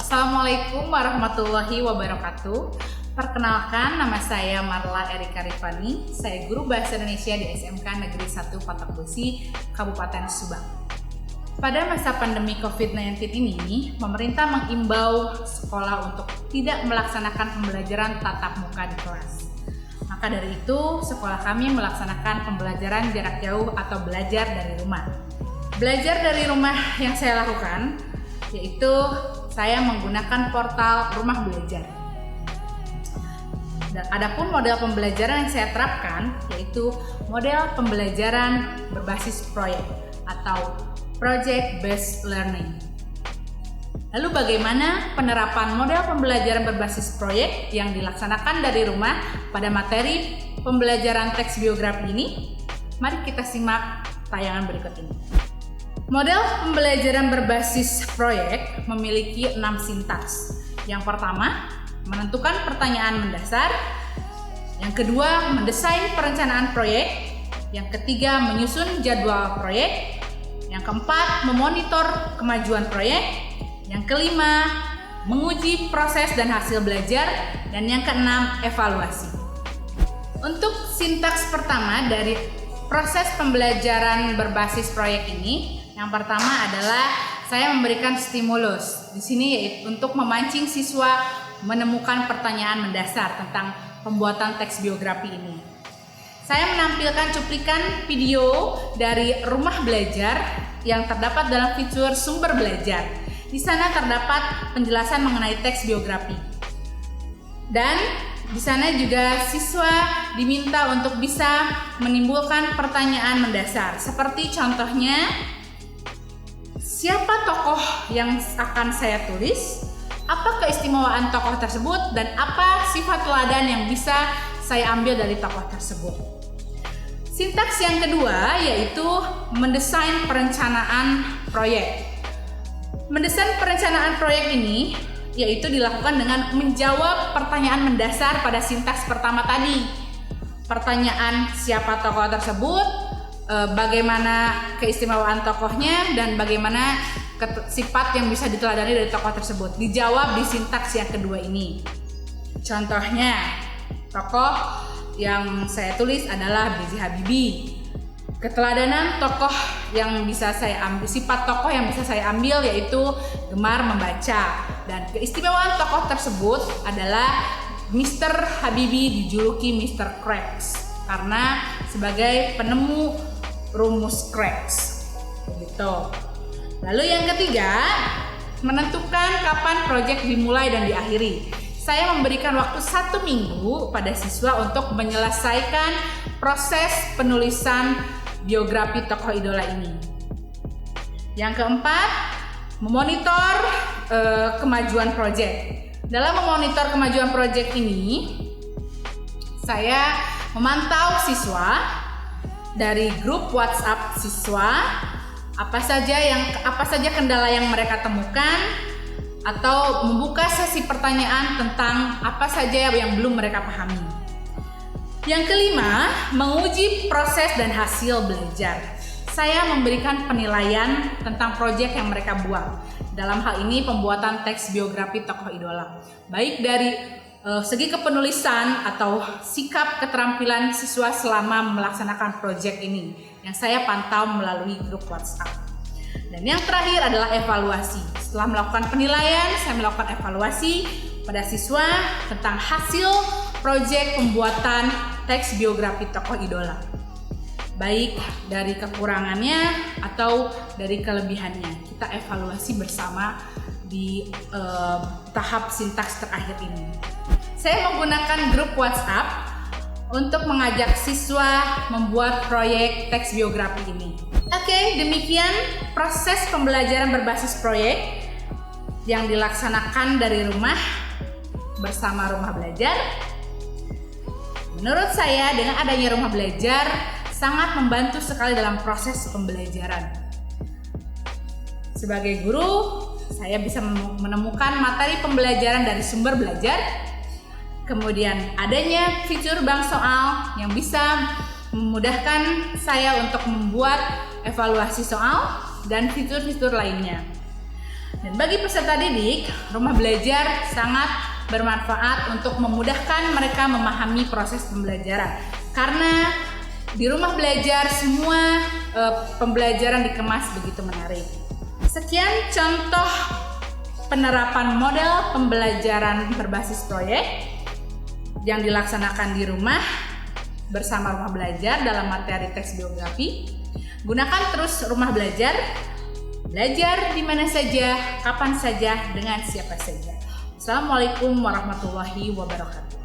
Assalamualaikum warahmatullahi wabarakatuh. Perkenalkan, nama saya Marla Erika Rifani. Saya guru Bahasa Indonesia di SMK Negeri 1 Patok Besi, Kabupaten Subang. Pada masa pandemi COVID-19 ini, pemerintah mengimbau sekolah untuk tidak melaksanakan pembelajaran tatap muka di kelas. Maka dari itu, sekolah kami melaksanakan pembelajaran jarak jauh atau belajar dari rumah. Belajar dari rumah yang saya lakukan yaitu saya menggunakan portal Rumah Belajar. Dan adapun model pembelajaran yang saya terapkan yaitu model pembelajaran berbasis proyek atau project based learning. Lalu bagaimana penerapan model pembelajaran berbasis proyek yang dilaksanakan dari rumah pada materi pembelajaran teks biografi ini? Mari kita simak tayangan berikut ini. Model pembelajaran berbasis proyek memiliki 6 sintaks. Yang pertama, menentukan pertanyaan mendasar. Yang kedua, mendesain perencanaan proyek. Yang ketiga, menyusun jadwal proyek. Yang keempat, memonitor kemajuan proyek. Yang kelima, menguji proses dan hasil belajar. Dan yang keenam, evaluasi. Untuk sintaks pertama dari proses pembelajaran berbasis proyek ini, yang pertama adalah saya memberikan stimulus. Di sini yaitu untuk memancing siswa menemukan pertanyaan mendasar tentang pembuatan teks biografi ini. Saya menampilkan cuplikan video dari Rumah Belajar yang terdapat dalam fitur sumber belajar. Di sana terdapat penjelasan mengenai teks biografi. Dan di sana juga siswa diminta untuk bisa menimbulkan pertanyaan mendasar. Seperti contohnya, siapa tokoh yang akan saya tulis? Apa keistimewaan tokoh tersebut? Dan apa sifat teladan yang bisa saya ambil dari tokoh tersebut? Sintaks yang kedua yaitu mendesain perencanaan proyek. Mendesain perencanaan proyek ini yaitu dilakukan dengan menjawab pertanyaan mendasar pada sintaks pertama tadi. Pertanyaan siapa tokoh tersebut, bagaimana keistimewaan tokohnya, dan bagaimana sifat yang bisa diteladani dari tokoh tersebut. Dijawab di sintaks yang kedua ini. Contohnya, tokoh yang saya tulis adalah B.J. Habibie. Keteladanan tokoh yang bisa saya ambil, sifat tokoh yang bisa saya ambil yaitu gemar membaca. Dan keistimewaan tokoh tersebut adalah Mr. Habibie dijuluki Mr. Cracks karena sebagai penemu rumus Cracks. Gitu. Lalu yang ketiga, menentukan kapan proyek dimulai dan diakhiri. Saya memberikan waktu 1 minggu pada siswa untuk menyelesaikan proses penulisan biografi tokoh idola ini. Yang keempat, memonitor kemajuan proyek. Dalam memonitor kemajuan proyek ini, saya memantau siswa dari grup WhatsApp siswa, apa saja kendala yang mereka temukan, atau membuka sesi pertanyaan tentang apa saja yang belum mereka pahami. Yang kelima, menguji proses dan hasil belajar. Saya memberikan penilaian tentang proyek yang mereka buat. Dalam hal ini pembuatan teks biografi tokoh idola. Baik dari segi kepenulisan atau sikap keterampilan siswa selama melaksanakan proyek ini yang saya pantau melalui grup WhatsApp. Dan yang terakhir adalah evaluasi. Setelah melakukan penilaian, saya melakukan evaluasi pada siswa tentang hasil proyek pembuatan teks biografi tokoh idola. Baik dari kekurangannya atau dari kelebihannya. Kita evaluasi bersama di tahap sintaks terakhir ini. Saya menggunakan grup WhatsApp untuk mengajak siswa membuat proyek teks biografi ini. Oke, demikian proses pembelajaran berbasis proyek yang dilaksanakan dari rumah bersama Rumah Belajar. Menurut saya, dengan adanya Rumah Belajar sangat membantu sekali dalam proses pembelajaran. Sebagai guru, saya bisa menemukan materi pembelajaran dari sumber belajar. Kemudian adanya fitur bank soal yang bisa memudahkan saya untuk membuat evaluasi soal dan fitur-fitur lainnya. Dan bagi peserta didik, rumah belajar sangat bermanfaat untuk memudahkan mereka memahami proses pembelajaran. Karena di rumah belajar semua pembelajaran dikemas begitu menarik. Sekian contoh penerapan model pembelajaran berbasis proyek yang dilaksanakan di rumah bersama rumah belajar dalam materi teks biografi. Gunakan terus rumah belajar. Belajar di mana saja, kapan saja, dengan siapa saja. Assalamualaikum warahmatullahi wabarakatuh.